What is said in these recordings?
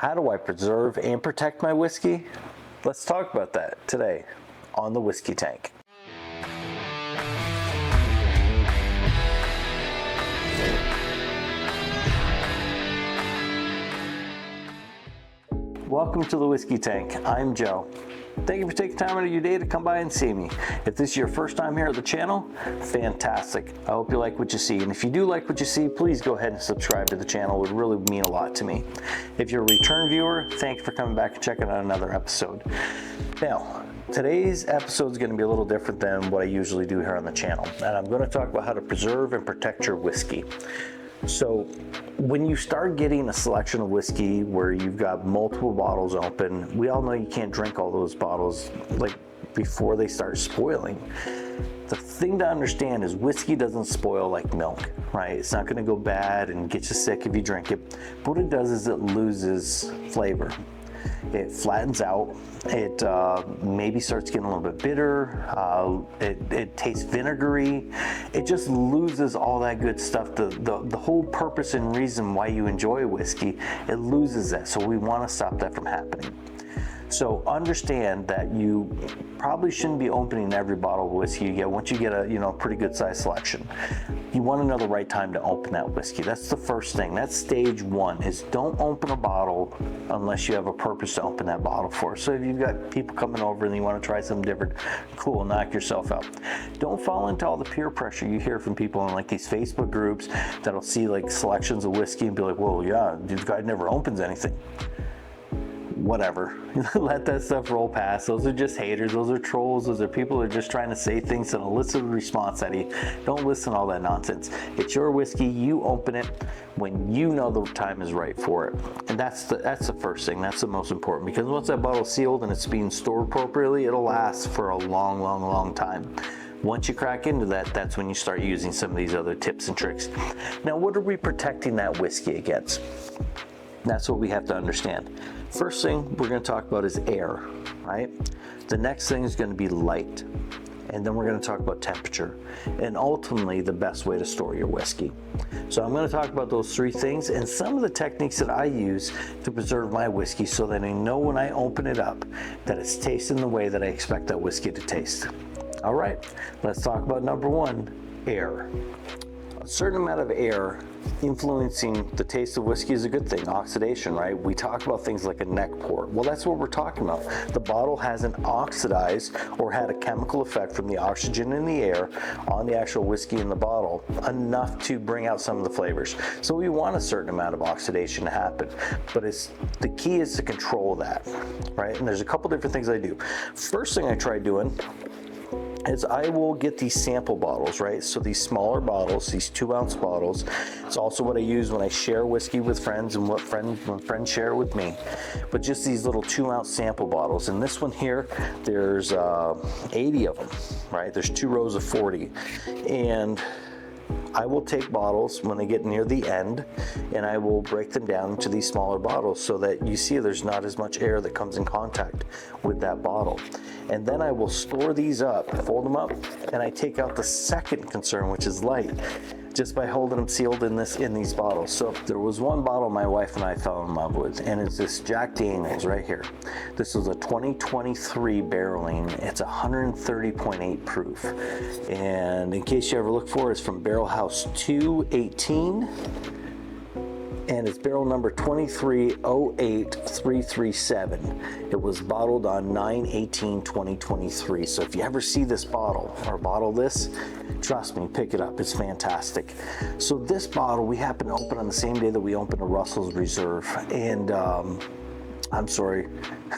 How do I preserve and protect my whiskey? Let's talk about that today on the Whiskey Tank. Welcome to the Whiskey Tank. I'm Joe. Thank you for taking time out of your day to come by and see me. If this is your first time here at the channel, fantastic. I hope you like what you see. And if you do like what you see, please go ahead and subscribe to the channel. It would really mean a lot to me. If you're a return viewer, thank you for coming back and checking out another episode. Now, today's episode is going to be a little different than what I usually do here on the channel. And I'm going to talk about how to preserve and protect your whiskey. So when you start getting a selection of whiskey where you've got multiple bottles open, we all know you can't drink all those bottles like before they start spoiling. The thing to understand is whiskey doesn't spoil like milk, right? It's not going to go bad and get you sick if you drink it. But what it does is it loses flavor. It flattens out. It maybe starts getting a little bit bitter. It tastes vinegary. It just loses all that good stuff. The whole purpose and reason why you enjoy whiskey, it loses that. So we want to stop that from happening. So understand that you probably shouldn't be opening every bottle of whiskey you get once you get a pretty good size selection. You want to know the right time to open that whiskey. That's the first thing. That's stage one, is don't open a bottle unless you have a purpose to open that bottle for. So if you've got people coming over and you want to try something different, cool, knock yourself out. Don't fall into all the peer pressure you hear from people in like these Facebook groups that'll see like selections of whiskey and be like, well, yeah, this guy never opens anything. Whatever. Let that stuff roll past. Those are just haters. Those are trolls. Those are people who are just trying to say things that elicit a response out of you. Don't listen to all that nonsense. It's your whiskey. You open it when you know the time is right for it. And that's the first thing. That's the most important, because once that bottle's sealed and it's being stored appropriately, it'll last for a long, long, long time. Once you crack into that, that's when you start using some of these other tips and tricks. Now, what are we protecting that whiskey against? That's what we have to understand. First thing we're going to talk about is air, right? The next thing is going to be light. And then we're going to talk about temperature and ultimately the best way to store your whiskey. So I'm going to talk about those three things and some of the techniques that I use to preserve my whiskey so that I know when I open it up that it's tasting the way that I expect that whiskey to taste. All right, let's talk about number one, air. A certain amount of air influencing the taste of whiskey is a good thing. Oxidation, right? We talk about things like a neck pour. Well, that's what we're talking about. The bottle hasn't oxidized or had a chemical effect from the oxygen in the air on the actual whiskey in the bottle enough to bring out some of the flavors. So we want a certain amount of oxidation to happen, but the key is to control that, right? And there's a couple different things I do. First thing I try doing is I will get these sample bottles, right? So these smaller bottles, these 2-ounce bottles. It's also what I use when I share whiskey with friends and when friends share with me. But just these little 2-ounce sample bottles. And this one here, there's 80 of them, right? There's 2 rows of 40. And I will take bottles when they get near the end and I will break them down into these smaller bottles so that you see there's not as much air that comes in contact with that bottle. And then I will store these up, fold them up, and I take out the second concern, which is light, just by holding them sealed in these bottles. So there was one bottle my wife and I fell in love with, and it's this Jack Daniel's right here. This is a 2023 barreling. It's 130.8 proof. And in case you ever look for it, it's from Barrel House 218. And it's barrel number 2308337. It was bottled on 9/18/2023. So if you ever see this bottle or bottle this, trust me, pick it up. It's fantastic. So this bottle we happened to open on the same day that we opened a Russell's Reserve, and I'm sorry,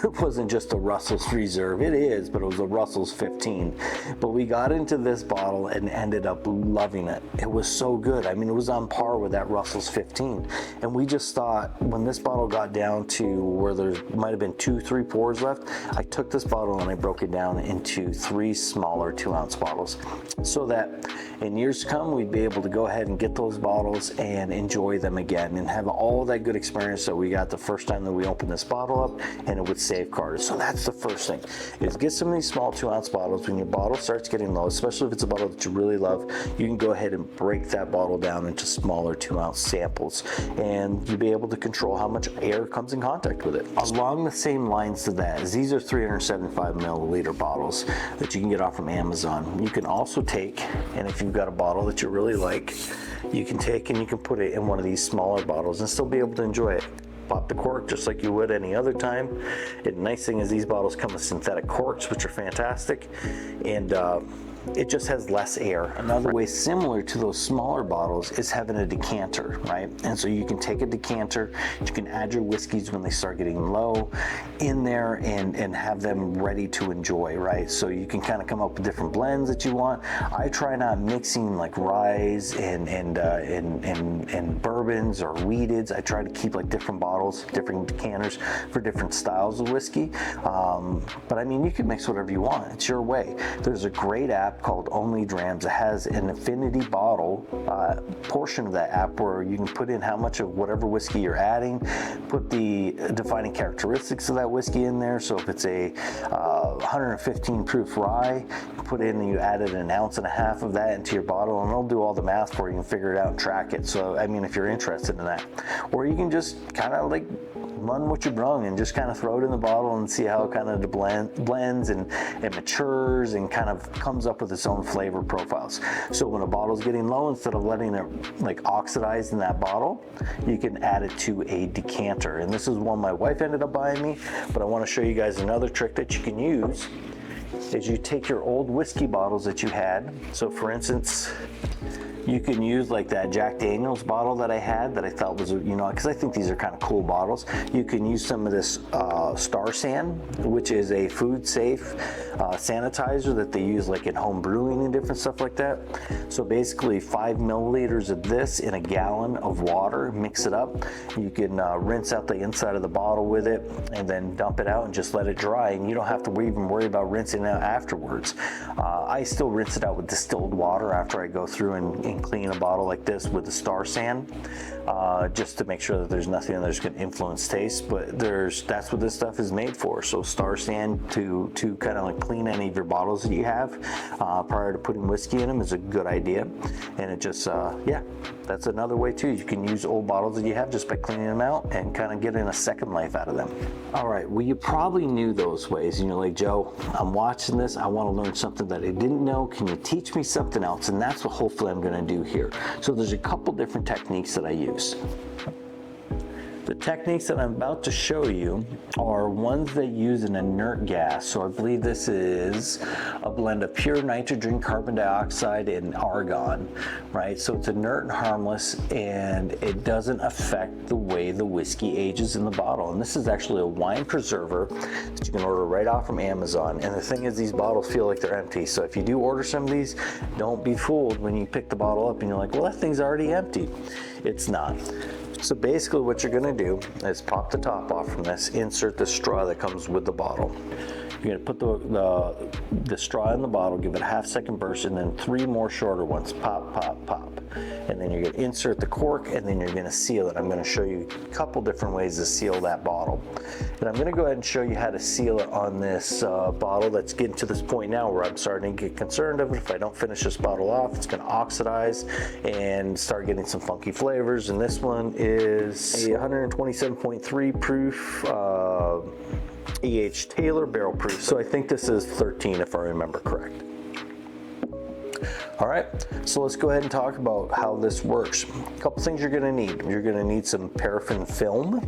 it wasn't just a Russell's Reserve. It is, but it was a Russell's 15. But we got into this bottle and ended up loving it. It was so good. I mean, it was on par with that Russell's 15. And we just thought, when this bottle got down to where there might have been 2-3 pours left, I took this bottle and I broke it down into 3 smaller 2-ounce bottles, so that in years to come, we'd be able to go ahead and get those bottles and enjoy them again and have all that good experience that we got the first time that we opened this bottle. bottle up and it would safeguard it. So that's the first thing, is get some of these small 2-ounce bottles. When your bottle starts getting low, especially if it's a bottle that you really love, you can go ahead and break that bottle down into smaller 2-ounce samples, and you'll be able to control how much air comes in contact with it. Along the same lines to that, is these are 375 milliliter bottles that you can get off from Amazon. You can also take, and if you've got a bottle that you really like, you can take and you can put it in one of these smaller bottles and still be able to enjoy it. Pop the cork just like you would any other time. And the nice thing is these bottles come with synthetic corks, which are fantastic, and it just has less air. Another way similar to those smaller bottles is having a decanter, right? And so you can take a decanter, you can add your whiskeys when they start getting low in there and have them ready to enjoy, right? So you can kind of come up with different blends that you want. I try not mixing like ryes and bourbons or wheateds. I try to keep like different bottles, different decanters for different styles of whiskey. But I mean, you can mix whatever you want. It's your way. There's a great app called Only Drams. It has an affinity bottle portion of that app where you can put in how much of whatever whiskey you're adding, put the defining characteristics of that whiskey in there. So if it's a 115 proof rye, you put in and you added 1.5 ounces of that into your bottle, and it'll do all the math for you and figure it out and track it. So I mean, if you're interested in that, or you can just kind of like run what you brung and just kind of throw it in the bottle and see how it kind of blends and matures and kind of comes up with its own flavor profiles. So when a bottle's getting low, instead of letting it like oxidize in that bottle, you can add it to a decanter. And this is one my wife ended up buying me, but I want to show you guys another trick that you can use. Is you take your old whiskey bottles that you had. So for instance, you can use like that Jack Daniel's bottle that I had that I thought was, you know, because I think these are kind of cool bottles. You can use some of this Star San, which is a food safe sanitizer that they use like in home brewing and different stuff like that. So basically 5 milliliters of this in a gallon of water, mix it up. You can rinse out the inside of the bottle with it and then dump it out and just let it dry, and you don't have to even worry about rinsing it out afterwards. I still rinse it out with distilled water after I go through and clean a bottle like this with the Star San, just to make sure that there's nothing in there that's going to influence taste. But that's what this stuff is made for. So Star San to kind of like clean any of your bottles that you have prior to putting whiskey in them is a good idea. And it just yeah, that's another way too. You can use old bottles that you have just by cleaning them out and kind of getting a second life out of them. All right, well, you probably knew those ways, and you're like, Joe, I'm watching this, I want to learn something that I didn't know. Can you teach me something else? And that's what hopefully I'm going to do here. So there's a couple different techniques that I use. The techniques that I'm about to show you are ones that use an inert gas. So I believe this is a blend of pure nitrogen, carbon dioxide, and argon, right? So it's inert and harmless, and it doesn't affect the way the whiskey ages in the bottle. And this is actually a wine preserver that you can order right off from Amazon. And the thing is, these bottles feel like they're empty. So if you do order some of these, don't be fooled when you pick the bottle up and you're like, well, that thing's already empty. It's not. So basically what you're going to do is pop the top off from this, insert the straw that comes with the bottle. You're going to put the straw in the bottle, give it a 1/2 second burst, and then 3 more shorter ones. Pop, pop, pop. And then you're going to insert the cork, and then you're going to seal it. I'm going to show you a couple different ways to seal that bottle. And I'm going to go ahead and show you how to seal it on this bottle that's getting to this point now where I'm starting to get concerned of it. If I don't finish this bottle off, it's going to oxidize and start getting some funky flavors. And this one is a 127.3 proof E.H. Taylor barrel proof. So I think this is 13 if I remember correct. All right, so let's go ahead and talk about how this works. A couple things you're gonna need. You're gonna need some paraffin film,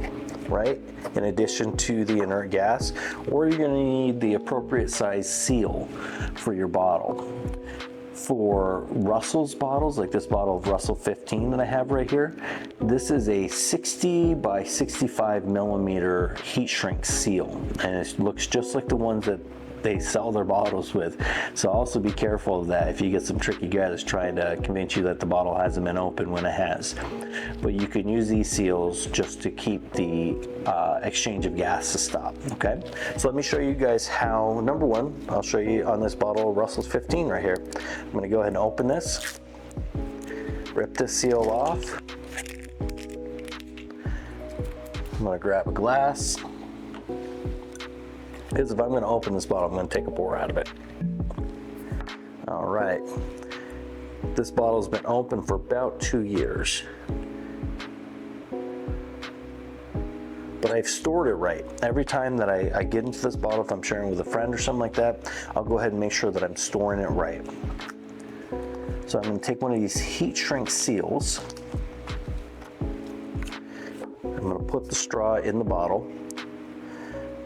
right? In addition to the inert gas, or you're gonna need the appropriate size seal for your bottle. For Russell's bottles, like this bottle of Russell 15 that I have right here, this is a 60 by 65 millimeter heat shrink seal, and it looks just like the ones that they sell their bottles with. So also be careful of that if you get some tricky guy that's trying to convince you that the bottle hasn't been open when it has. But you can use these seals just to keep the exchange of gas to stop, okay? So let me show you guys how. Number one, I'll show you on this bottle of Russell's 15 right here. I'm gonna go ahead and open this, rip this seal off. I'm gonna grab a glass. is if I'm going to open this bottle, I'm going to take a pour out of it. All right. This bottle's been open for about 2 years. But I've stored it right. Every time that I get into this bottle, if I'm sharing with a friend or something like that, I'll go ahead and make sure that I'm storing it right. So I'm going to take one of these heat shrink seals. I'm going to put the straw in the bottle,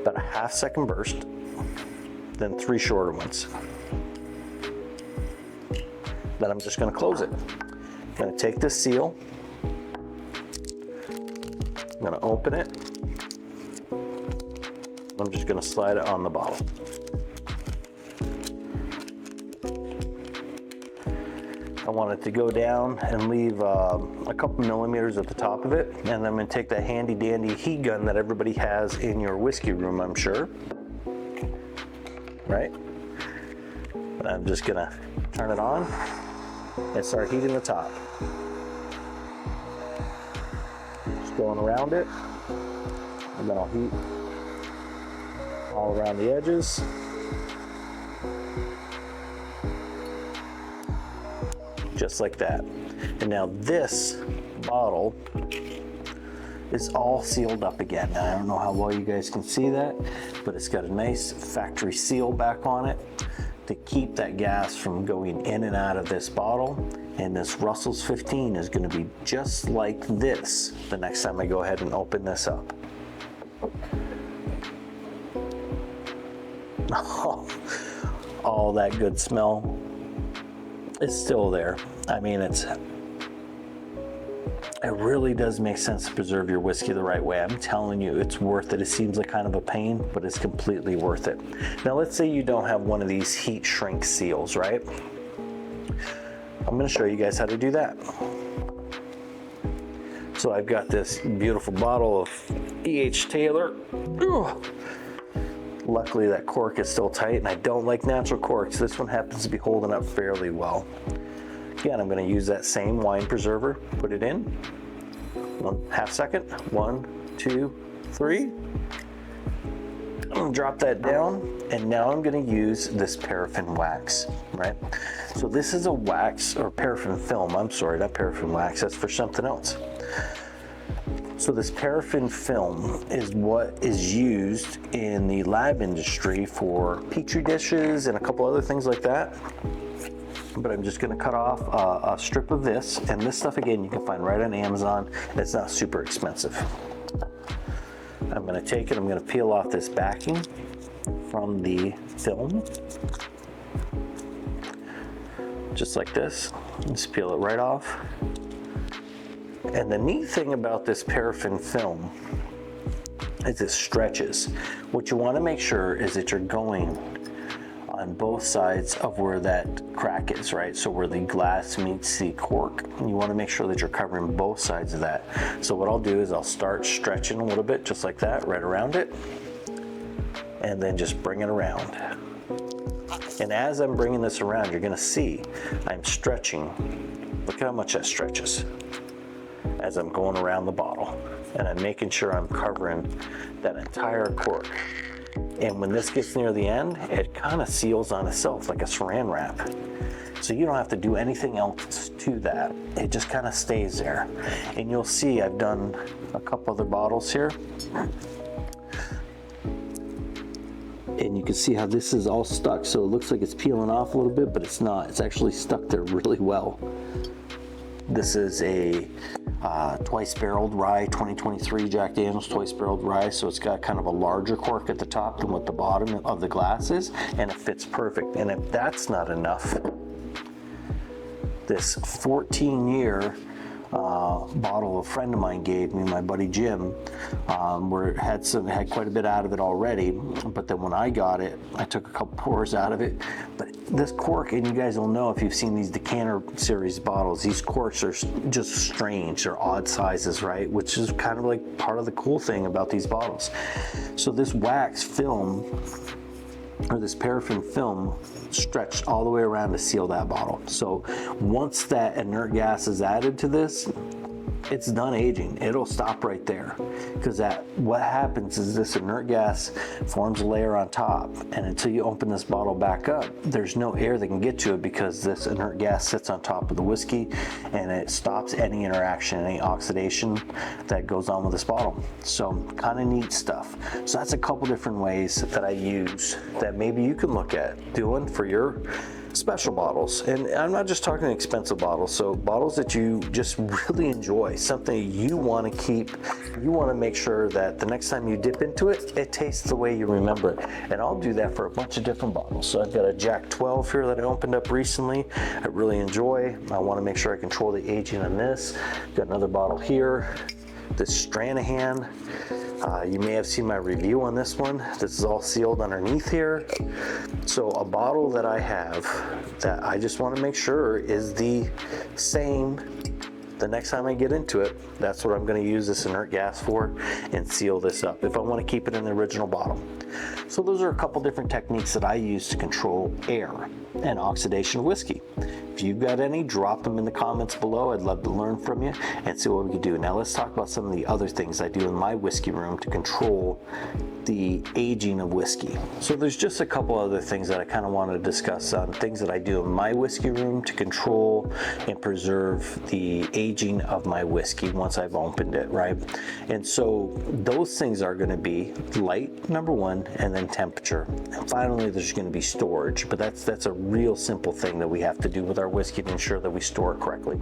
about a half-second burst, then 3 shorter ones. Then I'm just going to close it. I'm going to take this seal, I'm going to open it, I'm just going to slide it on the bottle. I want it to go down and leave a couple millimeters at the top of it, and then I'm going to take that handy dandy heat gun that everybody has in your whiskey room, I'm sure, right? And I'm just going to turn it on and start heating the top. Just going around it, and then I'll heat all around the edges. Just like that. And now this bottle is all sealed up again. Now, I don't know how well you guys can see that, but it's got a nice factory seal back on it to keep that gas from going in and out of this bottle. And this Russell's 15 is going to be just like this the next time I go ahead and open this up. All that good smell is still there. I mean, it really does make sense to preserve your whiskey the right way. I'm telling you, it's worth it. It seems like kind of a pain, but it's completely worth it. Now, let's say you don't have one of these heat shrink seals, right? I'm going to show you guys how to do that. So I've got this beautiful bottle of E.H. Taylor. Ugh. Luckily that cork is still tight, and I don't like natural corks. This one happens to be holding up fairly well. Again, I'm going to use that same wine preserver, put it in, 1/2 second, 1, 2, 3. I'm going to drop that down, and now I'm going to use this paraffin wax, right? So this is a wax, or paraffin film, I'm sorry, not paraffin wax, that's for something else. So this paraffin film is what is used in the lab industry for petri dishes and a couple other things like that. But I'm just going to cut off a strip of this, and this stuff again you can find right on Amazon. It's not super expensive. I'm going to take it, I'm going to peel off this backing from the film. Just like this. Just peel it right off. And the neat thing about this paraffin film is it stretches. What you want to make sure is that you're going on both sides of where that crack is, right? So where the glass meets the cork, you want to make sure that you're covering both sides of that. So what I'll do is I'll start stretching a little bit, just like that, right around it, and then just bring it around. And as I'm bringing this around, you're going to see I'm stretching. Look at how much that stretches as I'm going around the bottle, and I'm making sure I'm covering that entire cork. And when this gets near the end, it kind of seals on itself like a saran wrap. So you don't have to do anything else to that. It just kind of stays there. And you'll see I've done a couple other bottles here. And you can see how this is all stuck. So it looks like it's peeling off a little bit, but it's not. It's actually stuck there really well. This is a twice barreled rye, 2023 Jack Daniel's twice barreled rye. So it's got kind of a larger cork at the top than what the bottom of the glass is, and it fits perfect. And if that's not enough, this 14-year bottle a friend of mine gave me, my buddy Jim, where it had quite a bit out of it already, but then when I got it, I took a couple pours out of it. But this cork, and you guys will know if you've seen these decanter series bottles, these corks are just strange. They're odd sizes, right? Which is kind of like part of the cool thing about these bottles. So this wax film, or this paraffin film, stretched all the way around to seal that bottle. So once that inert gas is added to this, it's done aging. It'll stop right there, because what happens is this inert gas forms a layer on top, and until you open this bottle back up, there's no air that can get to it, because this inert gas sits on top of the whiskey and it stops any interaction, any oxidation that goes on with this bottle. So kind of neat stuff. So that's a couple different ways that I use that maybe you can look at doing for your special bottles. And I'm not just talking expensive bottles, so bottles that you just really enjoy, something you want to keep. You want to make sure that the next time you dip into it, it tastes the way you remember it. And I'll do that for a bunch of different bottles. So I've got a Jack 12 here that I opened up recently. I really enjoy. I want to make sure I control the aging on this. Got another bottle here, this Stranahan. You may have seen my review on this one. This is all sealed underneath here. So a bottle that I have that I just want to make sure is the same the next time I get into it. That's what I'm going to use this inert gas for, and seal this up if I want to keep it in the original bottle. So those are a couple different techniques that I use to control air and oxidation of whiskey. If you've got any, drop them in the comments below. I'd love to learn from you and see what we can do. Now let's talk about some of the other things I do in my whiskey room to control the aging of whiskey. So there's just a couple other things that I kind of want to discuss on things that I do in my whiskey room to control and preserve the aging of my whiskey once I've opened it, right? And so those things are going to be light, number one, and then temperature. And finally, there's going to be storage, but that's a real simple thing that we have to do with our whiskey to ensure that we store it correctly.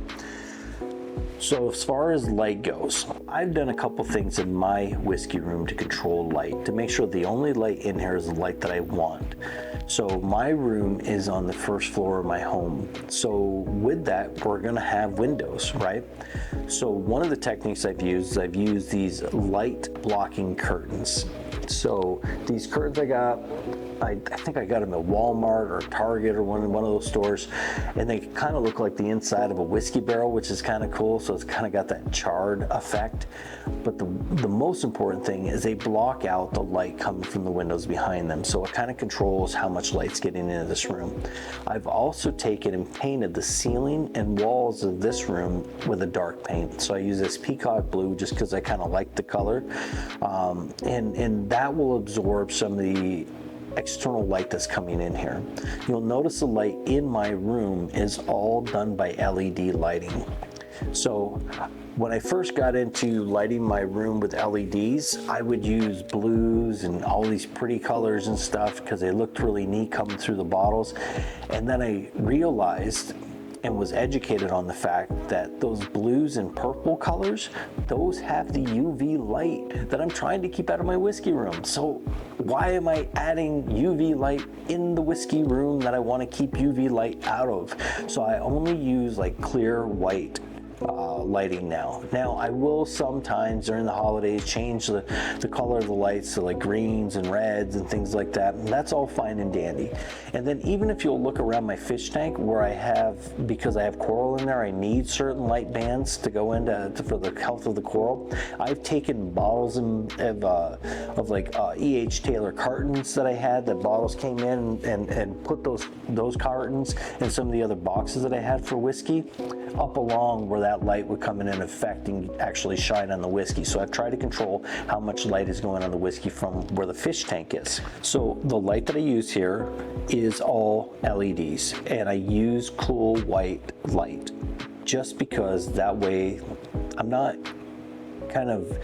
So as far as light goes, I've done a couple things in my whiskey room to control light, to make sure the only light in here is the light that I want. So my room is on the first floor of my home. So with that, we're gonna have windows, right? So one of the techniques I've used these light blocking curtains. So these curtains I think I got them at Walmart or Target or one of those stores, and they kind of look like the inside of a whiskey barrel, which is kind of cool. So it's kind of got that charred effect. But the most important thing is they block out the light coming from the windows behind them. So it kind of controls how much light's getting into this room. I've also taken and painted the ceiling and walls of this room with a dark paint. So I use this peacock blue just because I kind of like the color, and that will absorb some of the external light that's coming in here. You'll notice the light in my room is all done by LED lighting. So when I first got into lighting my room with LEDs, I would use blues and all these pretty colors and stuff because they looked really neat coming through the bottles. And then I realized and was educated on the fact that those blues and purple colors, those have the UV light that I'm trying to keep out of my whiskey room. So why am I adding UV light in the whiskey room that I want to keep UV light out of? So I only use like clear white lighting now. Now I will sometimes during the holidays change the color of the lights to like greens and reds and things like that, and that's all fine and dandy. And then even if you'll look around my fish tank where I have, because I have coral in there, I need certain light bands to go into for the health of the coral. I've taken bottles of like E.H. Taylor cartons that I had, that bottles came in, and put those cartons and some of the other boxes that I had for whiskey up along where that light would come in and affect and actually shine on the whiskey. So I've tried to control how much light is going on the whiskey from where the fish tank is. So the light that I use here is all LEDs, and I use cool white light just because that way I'm not kind of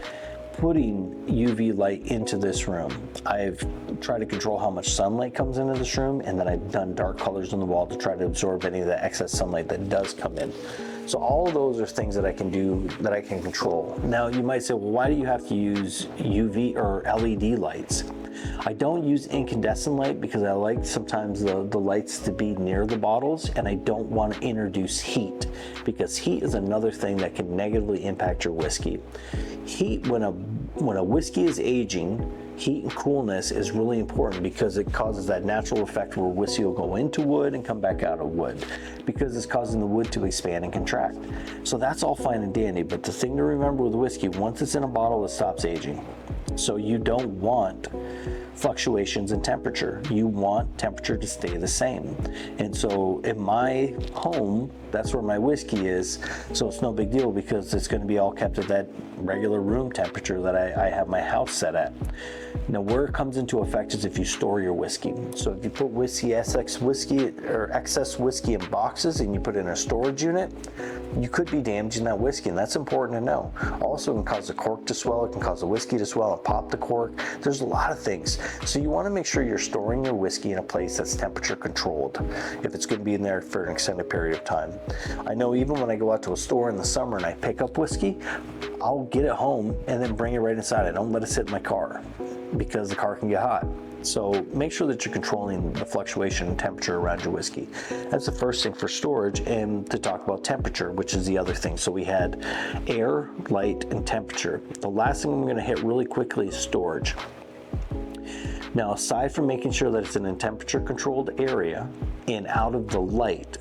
putting UV light into this room. I've tried to control how much sunlight comes into this room, and then I've done dark colors on the wall to try to absorb any of the excess sunlight that does come in. So all of those are things that I can do, that I can control. Now you might say, well, why do you have to use UV or LED lights? I don't use incandescent light because I like sometimes the lights to be near the bottles, and I don't want to introduce heat, because heat is another thing that can negatively impact your whiskey. Heat, when when a whiskey is aging, heat and coolness is really important because it causes that natural effect where whiskey will go into wood and come back out of wood because it's causing the wood to expand and contract. So that's all fine and dandy, but the thing to remember with whiskey, once it's in a bottle, it stops aging. So you don't want fluctuations in temperature. You want temperature to stay the same. And so in my home, that's where my whiskey is. So it's no big deal because it's going to be all kept at that regular room temperature that I have my house set at. Now where it comes into effect is if you store your whiskey. So if you put excess whiskey in boxes and you put it in a storage unit, you could be damaging that whiskey, and that's important to know. Also, it can cause the cork to swell, it can cause the whiskey to swell and pop the cork. There's a lot of things. So you want to make sure you're storing your whiskey in a place that's temperature controlled if it's going to be in there for an extended period of time. I know even when I go out to a store in the summer and I pick up whiskey, I'll get it home and then bring it right inside. I don't let it sit in my car because the car can get hot. So make sure that you're controlling the fluctuation in temperature around your whiskey. That's the first thing for storage, and to talk about temperature, which is the other thing. So we had air, light, and temperature. The last thing I'm going to hit really quickly is storage. Now, aside from making sure that it's in a temperature controlled area and out of the light,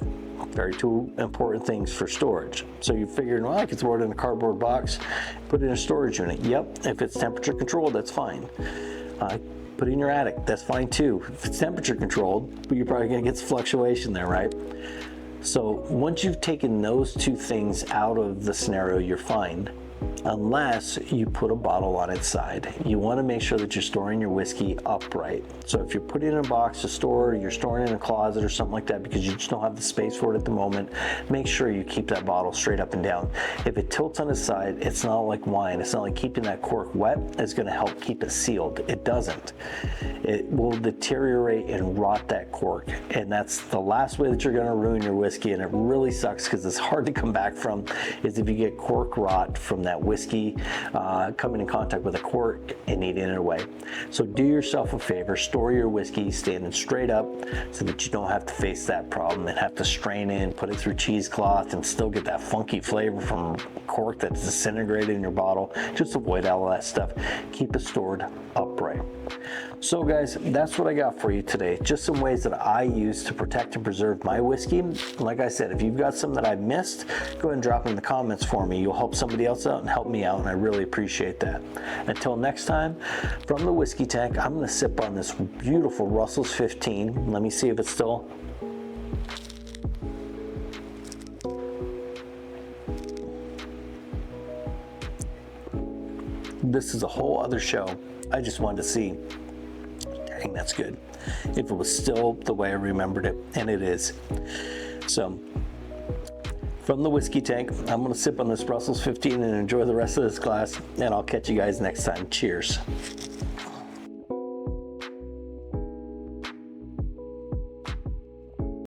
very two important things for storage. So you figured, well, I can throw it in a cardboard box, put it in a storage unit. Yep, if it's temperature controlled, that's fine. Put it in your attic, that's fine too. If it's temperature controlled, but you're probably gonna get some fluctuation there, right? So once you've taken those two things out of the scenario, you're fine. Unless you put a bottle on its side. You want to make sure that you're storing your whiskey upright. So if you're putting it in a box to store, you're storing it in a closet or something like that because you just don't have the space for it at the moment, make sure you keep that bottle straight up and down. If it tilts on its side, it's not like wine. It's not like keeping that cork wet is going to help keep it sealed. It doesn't. It will deteriorate and rot that cork. And that's the last way that you're going to ruin your whiskey. And it really sucks because it's hard to come back from, is if you get cork rot from that whiskey coming in contact with a cork and eating it away. So do yourself a favor, store your whiskey standing straight up so that you don't have to face that problem and have to strain it, put it through cheesecloth and still get that funky flavor from cork that's disintegrated in your bottle. Just avoid all of that stuff. Keep it stored upright. So guys, that's what I got for you today. Just some ways that I use to protect and preserve my whiskey. Like I said, if you've got some that I've missed, go ahead and drop them in the comments for me. You'll help somebody else out and help me out, and I really appreciate that. Until next time, from the whiskey tank, I'm going to sip on this beautiful Russell's 15. Let me see if it's still... This is a whole other show. I just wanted to see. Dang, that's good. If it was still the way I remembered it, and it is. So, from the whiskey tank, I'm going to sip on this Russell's 15 and enjoy the rest of this glass, and I'll catch you guys next time. Cheers.